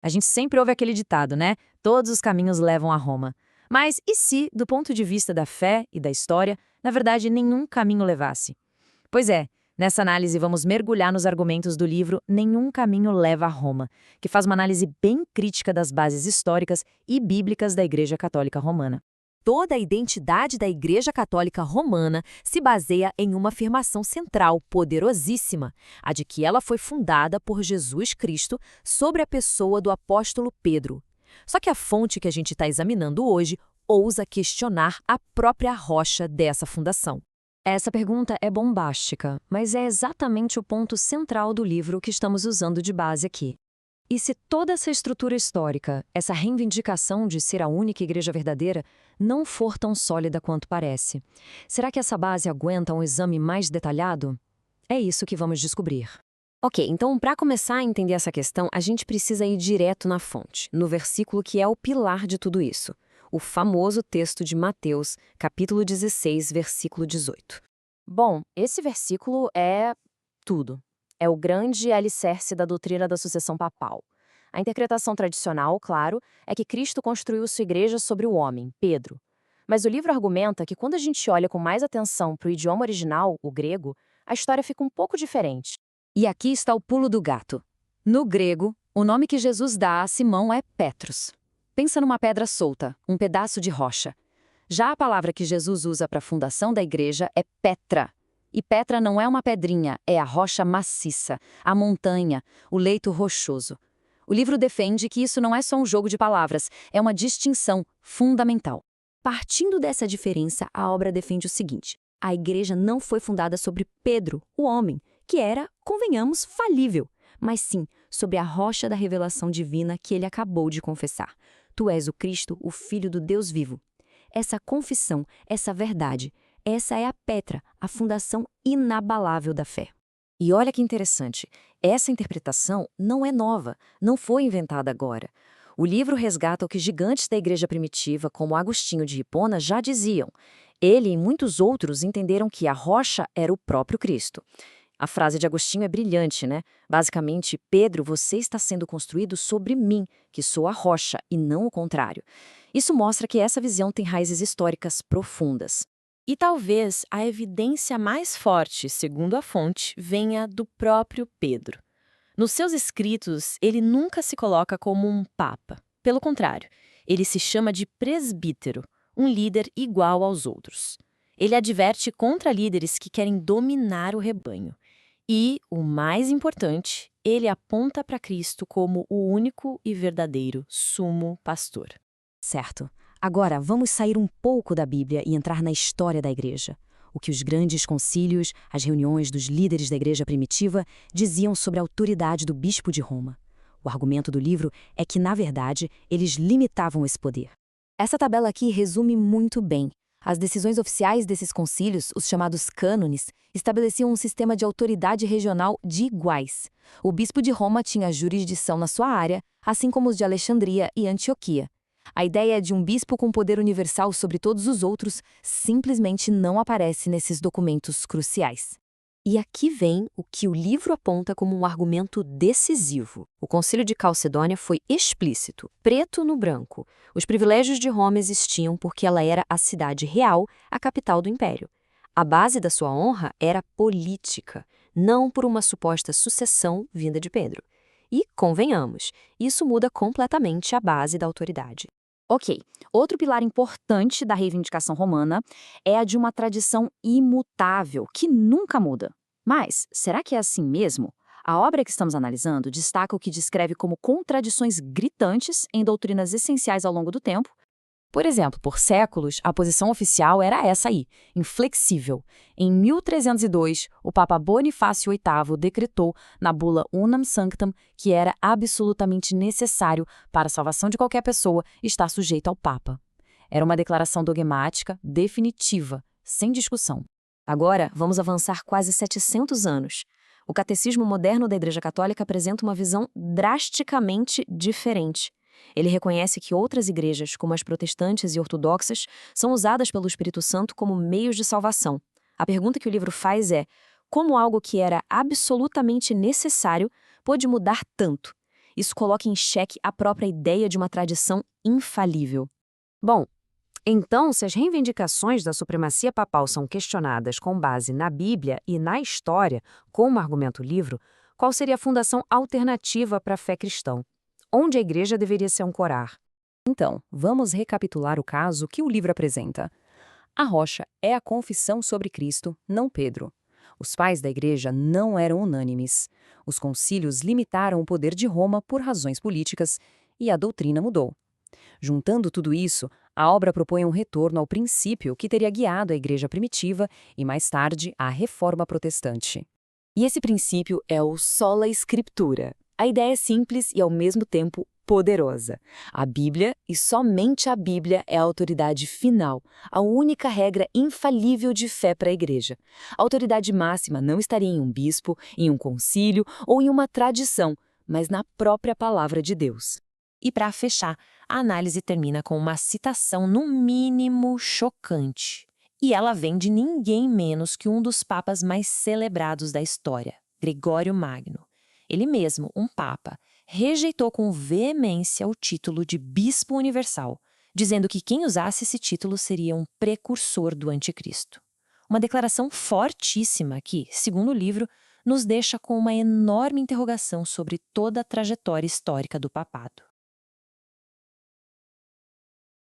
A gente sempre ouve aquele ditado, né? Todos os caminhos levam a Roma. Mas e se, do ponto de vista da fé e da história, na verdade nenhum caminho levasse? Pois é, nessa análise vamos mergulhar nos argumentos do livro Nenhum Caminho Leva a Roma, que faz uma análise bem crítica das bases históricas e bíblicas da Igreja Católica Romana. Toda a identidade da Igreja Católica Romana se baseia em uma afirmação central, poderosíssima, a de que ela foi fundada por Jesus Cristo sobre a pessoa do apóstolo Pedro. Só que a fonte que a gente está examinando hoje ousa questionar a própria rocha dessa fundação. Essa pergunta é bombástica, mas é exatamente o ponto central do livro que estamos usando de base aqui. E se toda essa estrutura histórica, essa reivindicação de ser a única igreja verdadeira, não for tão sólida quanto parece, será que essa base aguenta um exame mais detalhado? É isso que vamos descobrir. Ok, então para começar a entender essa questão, a gente precisa ir direto na fonte, no versículo que é o pilar de tudo isso. O famoso texto de Mateus, capítulo 16, versículo 18. Bom, esse versículo é tudo. É o grande alicerce da doutrina da sucessão papal. A interpretação tradicional, claro, é que Cristo construiu sua igreja sobre o homem, Pedro. Mas o livro argumenta que quando a gente olha com mais atenção para o idioma original, o grego, a história fica um pouco diferente. E aqui está o pulo do gato. No grego, o nome que Jesus dá a Simão é Petros. Pensa numa pedra solta, um pedaço de rocha. Já a palavra que Jesus usa para a fundação da igreja é Petra. E Petra não é uma pedrinha, é a rocha maciça, a montanha, o leito rochoso. O livro defende que isso não é só um jogo de palavras, é uma distinção fundamental. Partindo dessa diferença, a obra defende o seguinte: a igreja não foi fundada sobre Pedro, o homem, que era, convenhamos, falível, mas sim sobre a rocha da revelação divina que ele acabou de confessar. Tu és o Cristo, o Filho do Deus vivo. Essa confissão, essa verdade, essa é a Petra, a fundação inabalável da fé. E olha que interessante, essa interpretação não é nova, não foi inventada agora. O livro resgata o que gigantes da igreja primitiva, como Agostinho de Hipona, já diziam. Ele e muitos outros entenderam que a rocha era o próprio Cristo. A frase de Agostinho é brilhante, né? Basicamente, Pedro, você está sendo construído sobre mim, que sou a rocha, e não o contrário. Isso mostra que essa visão tem raízes históricas profundas. E talvez a evidência mais forte, segundo a fonte, venha do próprio Pedro. Nos seus escritos, ele nunca se coloca como um papa. Pelo contrário, ele se chama de presbítero, um líder igual aos outros. Ele adverte contra líderes que querem dominar o rebanho. E, o mais importante, ele aponta para Cristo como o único e verdadeiro sumo pastor. Certo. Agora, vamos sair um pouco da Bíblia e entrar na história da igreja. O que os grandes concílios, as reuniões dos líderes da igreja primitiva, diziam sobre a autoridade do bispo de Roma. O argumento do livro é que, na verdade, eles limitavam esse poder. Essa tabela aqui resume muito bem. As decisões oficiais desses concílios, os chamados cânones, estabeleciam um sistema de autoridade regional de iguais. O bispo de Roma tinha jurisdição na sua área, assim como os de Alexandria e Antioquia. A ideia de um bispo com poder universal sobre todos os outros simplesmente não aparece nesses documentos cruciais. E aqui vem o que o livro aponta como um argumento decisivo. O Concílio de Calcedônia foi explícito, preto no branco. Os privilégios de Roma existiam porque ela era a cidade real, a capital do império. A base da sua honra era política, não por uma suposta sucessão vinda de Pedro. E, convenhamos, isso muda completamente a base da autoridade. Ok, outro pilar importante da reivindicação romana é a de uma tradição imutável, que nunca muda. Mas, será que é assim mesmo? A obra que estamos analisando destaca o que descreve como contradições gritantes em doutrinas essenciais ao longo do tempo. Por exemplo, por séculos, a posição oficial era essa aí, inflexível. Em 1302, o Papa Bonifácio VIII decretou na bula Unam Sanctam que era absolutamente necessário para a salvação de qualquer pessoa estar sujeito ao Papa. Era uma declaração dogmática, definitiva, sem discussão. Agora, vamos avançar quase 700 anos. O catecismo moderno da Igreja Católica apresenta uma visão drasticamente diferente. Ele reconhece que outras igrejas, como as protestantes e ortodoxas, são usadas pelo Espírito Santo como meios de salvação. A pergunta que o livro faz é: como algo que era absolutamente necessário pôde mudar tanto? Isso coloca em xeque a própria ideia de uma tradição infalível. Bom, então, se as reivindicações da supremacia papal são questionadas com base na Bíblia e na história, como argumenta o livro, qual seria a fundação alternativa para a fé cristã? Onde a igreja deveria se ancorar? Então, vamos recapitular o caso que o livro apresenta. A rocha é a confissão sobre Cristo, não Pedro. Os pais da igreja não eram unânimes. Os concílios limitaram o poder de Roma por razões políticas e a doutrina mudou. Juntando tudo isso, a obra propõe um retorno ao princípio que teria guiado a igreja primitiva e, mais tarde, a reforma protestante. E esse princípio é o sola scriptura. A ideia é simples e, ao mesmo tempo, poderosa. A Bíblia, e somente a Bíblia, é a autoridade final, a única regra infalível de fé para a igreja. A autoridade máxima não estaria em um bispo, em um concílio ou em uma tradição, mas na própria palavra de Deus. E para fechar, a análise termina com uma citação no mínimo chocante. E ela vem de ninguém menos que um dos papas mais celebrados da história, Gregório Magno. Ele mesmo, um papa, rejeitou com veemência o título de Bispo Universal, dizendo que quem usasse esse título seria um precursor do Anticristo. Uma declaração fortíssima que, segundo o livro, nos deixa com uma enorme interrogação sobre toda a trajetória histórica do papado.